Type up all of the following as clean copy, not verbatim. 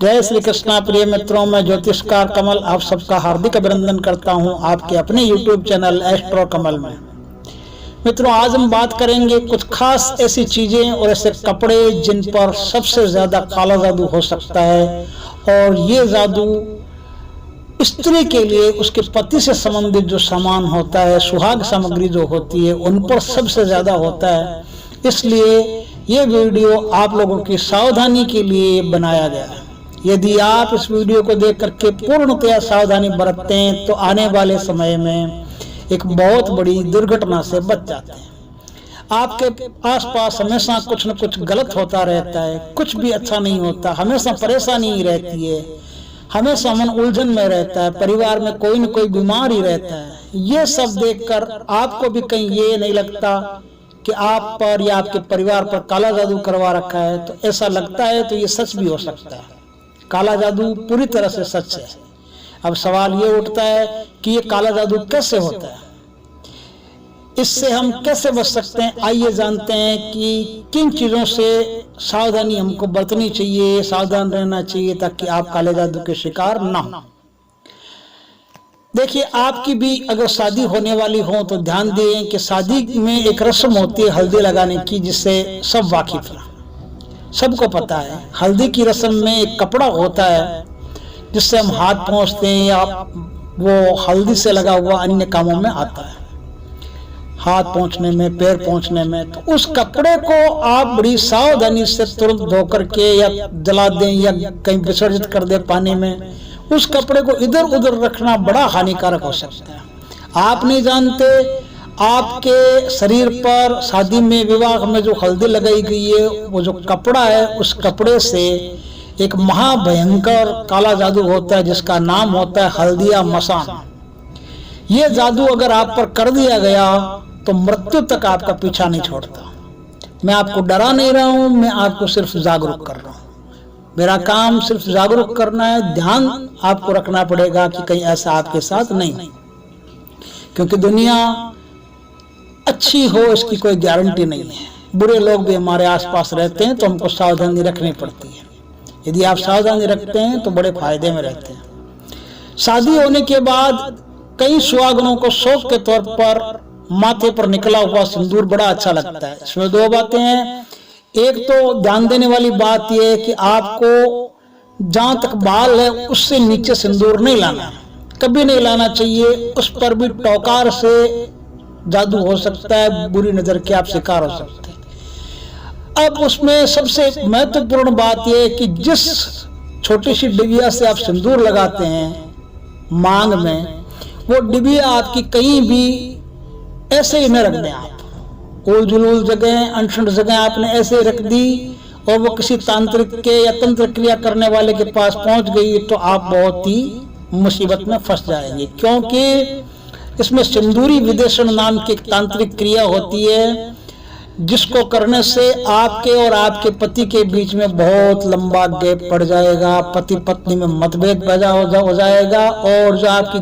जय श्री कृष्णा। प्रिय मित्रों, मैं ज्योतिषकार कमल आप सबका हार्दिक अभिनंदन करता हूं आपके अपने YouTube चैनल एस्ट्रो कमल में। मित्रों, आज हम बात करेंगे कुछ खास ऐसी चीजें और ऐसे कपड़े जिन पर सबसे ज्यादा काला जादू हो सकता है, और ये जादू स्त्री के लिए उसके पति से संबंधित जो सामान होता है, सुहाग सामग्री जो होती है, उन पर सबसे ज्यादा होता है। इसलिए ये वीडियो आप लोगों की सावधानी के लिए बनाया गया है। यदि आप इस वीडियो को देख करके पूर्णतया सावधानी बरतते हैं तो आने वाले समय में एक बहुत बड़ी दुर्घटना से बच जाते हैं। आपके आसपास हमेशा कुछ न कुछ गलत होता रहता है, कुछ भी अच्छा नहीं होता, हमेशा परेशानी ही रहती है, हमेशा मन उलझन में रहता है, परिवार में कोई न कोई बीमार ही रहता है। ये सब देखकर आपको भी कहीं ये नहीं लगता कि आप पर या आपके परिवार पर काला जादू करवा रखा है? तो ऐसा लगता है तो ये सच भी हो सकता है। काला जादू पूरी तरह से सच है। अब सवाल ये उठता है कि ये काला जादू कैसे होता है, इससे हम कैसे बच सकते हैं। आइए जानते हैं कि किन चीजों से सावधानी हमको बरतनी चाहिए, सावधान रहना चाहिए ताकि आप काले जादू के शिकार ना हो। देखिए, आपकी भी अगर शादी होने वाली हो तो ध्यान दें कि शादी में एक रस्म होती है हल्दी लगाने की, जिससे सब वाकिफ है, सबको पता है। हल्दी की रस्म में एक कपड़ा होता है जिससे हम हाथ पोंछते हैं या वो हल्दी से लगा हुआ अन्य कामों में आता है, हाथ पोंछने में, पैर पोंछने में। तो उस कपड़े को आप बड़ी सावधानी से तुरंत धो करके या जला दें या कहीं विसर्जित कर दें पानी में। उस कपड़े को इधर उधर रखना बड़ा हानिकारक हो सकता है। आप नहीं जानते आपके शरीर पर शादी में, विवाह में जो हल्दी लगाई गई है, वो जो कपड़ा है, उस कपड़े से एक महाभयंकर काला जादू होता है जिसका नाम होता है हल्दिया मसान। ये जादू अगर आप पर कर दिया गया तो मृत्यु तक आपका पीछा नहीं छोड़ता। मैं आपको डरा नहीं रहा हूं, मैं आपको सिर्फ जागरूक कर रहा हूं। मेरा काम सिर्फ जागरूक करना है। ध्यान आपको रखना पड़ेगा कि कहीं ऐसा आपके साथ नहीं, क्योंकि दुनिया अच्छी हो इसकी कोई गारंटी नहीं है। बुरे लोग भी हमारे आसपास रहते हैं तो हमको सावधानी रखनी पड़ती है। यदि आप सावधानी रखते हैं तो बड़े फायदे में रहते हैं। शादी होने के बाद कई सुहागनों को शौक के तौर पर माथे पर निकला हुआ सिंदूर बड़ा अच्छा लगता है। इसमें दो बातें हैं। एक तो ध्यान देने वाली बात यह है कि आपको जहां तक बाल है उससे नीचे सिंदूर नहीं लाना, कभी नहीं लाना चाहिए। उस पर भी टौकार से जादू हो सकता है, बुरी नजर के आप शिकार हो सकते हैं। अब उसमें सबसे महत्वपूर्ण बात यह है कि जिस छोटी सी डिबिया से आप सिंदूर लगाते हैं मांग में, वो डिबिया आपकी कहीं भी ऐसे ही न रख दें। आप उल जुलूल जगह, अनशन जगह आपने ऐसे रख दी और वो किसी तांत्रिक के या तंत्र क्रिया करने वाले के पास पहुंच गई तो आप बहुत ही मुसीबत में फंस जाएंगे। क्योंकि इसमें सिंदूरी विदेशन नाम की एक तांत्रिक क्रिया होती है जिसको करने से आपके और आपके पति के बीच में बहुत लंबा गैप पड़ जाएगा, पति पत्नी में मतभेद पैदा हो जाएगा, और जो आपकी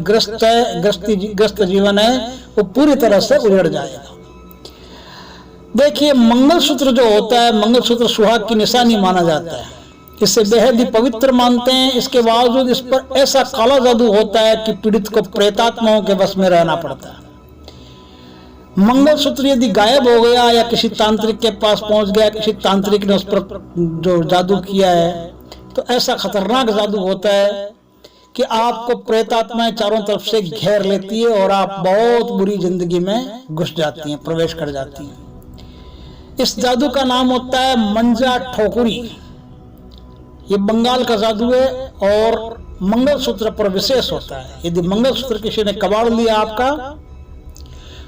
ग्रस्त जीवन है वो पूरी तरह से उजड़ जाएगा। देखिए, मंगलसूत्र जो होता है, मंगलसूत्र सुहाग की निशानी माना जाता है, इसे बेहद ही पवित्र मानते हैं। इसके बावजूद इस पर ऐसा काला जादू होता है कि पीड़ित को प्रेतात्माओं के बस में रहना पड़ता है। मंगलसूत्र यदि गायब हो गया या किसी तांत्रिक के पास पहुंच गया, किसी तांत्रिक ने उस पर जो जादू किया है, तो ऐसा खतरनाक जादू होता है कि आपको प्रेतात्माएं चारों तरफ से घेर लेती है और आप बहुत बुरी जिंदगी में घुस जाती हैं, प्रवेश कर जाती हैं। इस जादू का नाम होता है मंजा ठोकुरी। ये बंगाल का जादू है और मंगलसूत्र पर विशेष होता है। यदि मंगलसूत्र किसी ने कबाड़ लिया आपका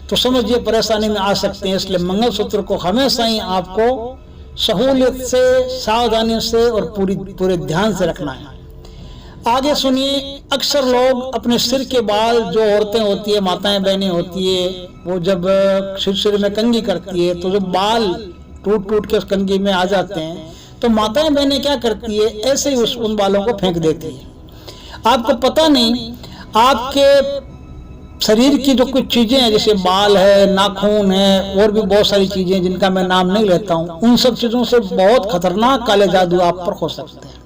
तो समझिए परेशानी में आ सकते हैं। इसलिए मंगलसूत्र को हमेशा ही आपको सहूलियत से, सावधानी से और पूरे ध्यान से रखना है। आगे सुनिए, अक्सर लोग अपने सिर के बाल, जो औरतें होती है, माताएं बहनें होती है, वो जब सिर में कंघी करती है तो जो बाल टूट टूट के उस कंघी में आ जाते हैं, तो माताएं बहनें क्या करती है, ऐसे ही उन बालों को फेंक देती है। आपको पता नहीं आपके शरीर की जो कुछ चीजें हैं, जैसे बाल है, नाखून है, और भी बहुत सारी चीजें जिनका मैं नाम नहीं लेता हूं, उन सब चीजों से बहुत खतरनाक काले जादू आप पर हो सकते हैं।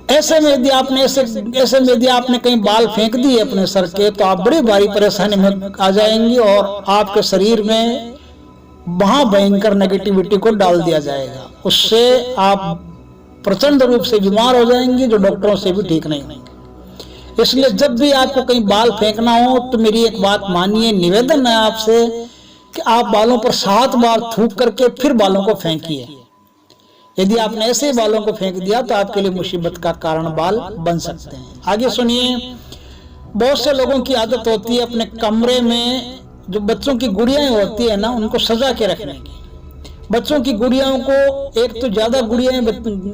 ऐसे में यदि आपने कहीं बाल फेंक दिए अपने सर के, तो आप बड़ी भारी परेशानी में आ जाएंगी और आपके शरीर में महाभयंकर नेगेटिविटी को डाल दिया जाएगा। उससे आप प्रचंड रूप से बीमार हो जाएंगे, जो डॉक्टरों से भी ठीक नहीं होंगे। इसलिए जब भी आपको कहीं बाल फेंकना हो तो मेरी एक बात मानिए, निवेदन है आपसे कि आप बालों पर 7 बार थूक करके फिर बालों को फेंकिए। यदि आपने ऐसे बालों को फेंक दिया तो आपके लिए मुसीबत का कारण बाल बन सकते हैं। आगे सुनिए, बहुत से लोगों की आदत होती है अपने कमरे में जो बच्चों की गुड़ियाएं होती है ना, उनको सजा के रखने की। बच्चों की गुड़ियाओं को एक तो ज्यादा गुड़ियाएं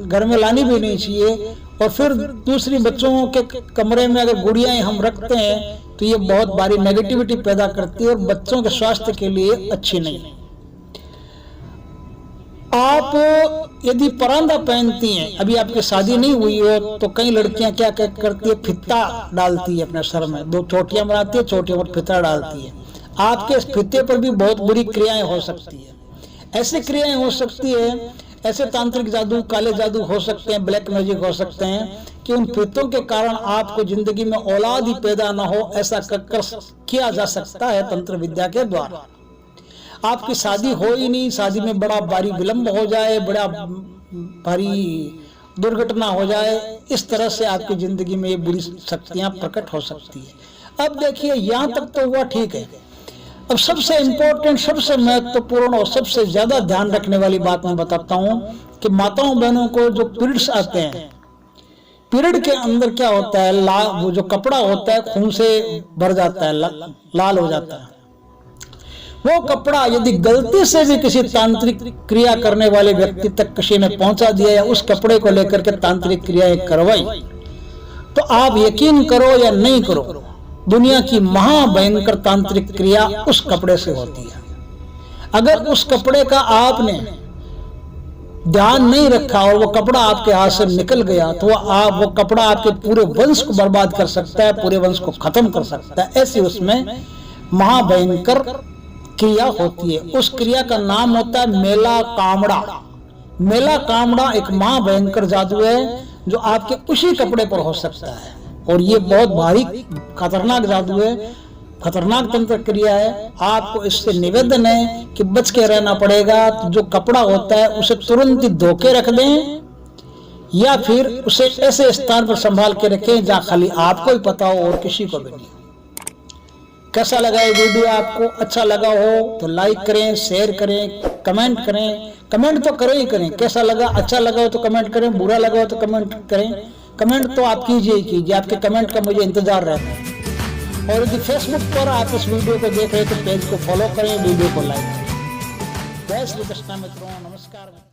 घर में लानी भी नहीं चाहिए, और फिर दूसरी बच्चों के कमरे में अगर गुड़ियाएं हम रखते हैं तो ये बहुत भारी नेगेटिविटी पैदा करती है और बच्चों के स्वास्थ्य के लिए अच्छी नहीं है। आप यदि परांदा पहनती हैं, अभी आपकी शादी नहीं हुई हो, तो कई लड़कियां क्या करती है, फित्ता डालती है अपने सर में, 2 चोटियां बनाती है, चोटियों पर फित्ता डालती है। आपके इस फित्ते पर भी बहुत बुरी क्रियाएं हो सकती है। ऐसी क्रियाएं हो सकती है, ऐसे तांत्रिक जादू, काले जादू हो सकते हैं, ब्लैक मैजिक हो सकते हैं कि उन फित्तों के कारण आपको जिंदगी में औलाद ही पैदा ना हो, ऐसा किया जा सकता है तंत्र विद्या के द्वारा। आपकी शादी हो ही नहीं, शादी में बड़ा भारी विलंब हो जाए, बड़ा भारी दुर्घटना हो जाए, इस तरह से आपकी जिंदगी में ये बुरी शक्तियां प्रकट हो सकती है। अब देखिए, यहाँ तक तो हुआ ठीक है। अब सबसे इम्पोर्टेंट, सबसे महत्वपूर्ण और सबसे ज्यादा ध्यान रखने वाली बात मैं बताता हूँ कि माताओं बहनों को जो पीरियड्स आते हैं, पीरियड के अंदर क्या होता है, वो जो कपड़ा होता है खून से भर जाता है, लाल हो जाता है। वो कपड़ा यदि गलती से भी किसी तांत्रिक क्रिया करने वाले व्यक्ति तक किसी ने पहुंचा दिया या उस कपड़े को लेकर के तांत्रिक क्रियाएं करवाई, तो आप यकीन करो या नहीं करो, दुनिया की महाभयंकर तांत्रिक क्रिया उस कपड़े से होती है। अगर उस कपड़े का आपने ध्यान नहीं रखा और वो कपड़ा आपके हाथ से निकल गया, तो वो कपड़ा आपके पूरे वंश को बर्बाद कर सकता है, पूरे वंश को खत्म कर सकता है। ऐसी उसमें महाभयंकर क्रिया होती है। उस क्रिया का नाम होता है मेला कामड़ा। मेला कामड़ा एक महाभयंकर जादू है जो आपके उसी कपड़े पर हो सकता है, और ये बहुत भारी खतरनाक जादू है, खतरनाक तंत्र क्रिया है। आपको इससे निवेदन है कि बच के रहना पड़ेगा। तो जो कपड़ा होता है उसे तुरंत ही धो के रख दें, या फिर उसे ऐसे स्थान पर संभाल के रखें जहां खाली आपको ही पता हो और किसी को भी नहीं। कैसा लगा ये वीडियो? आपको अच्छा लगा हो तो लाइक करें, शेयर करें, कमेंट करें। कमेंट तो करें ही करें, कैसा लगा, अच्छा लगा हो तो कमेंट करें, बुरा लगा हो तो कमेंट करें। कमेंट तो आप कीजिए, आपके कमेंट का मुझे इंतजार रहता है। और यदि फेसबुक पर आप इस वीडियो को देख रहे हैं तो पेज को फॉलो करें, वीडियो को लाइक करें। जय श्री कृष्ण मित्रों, नमस्कार।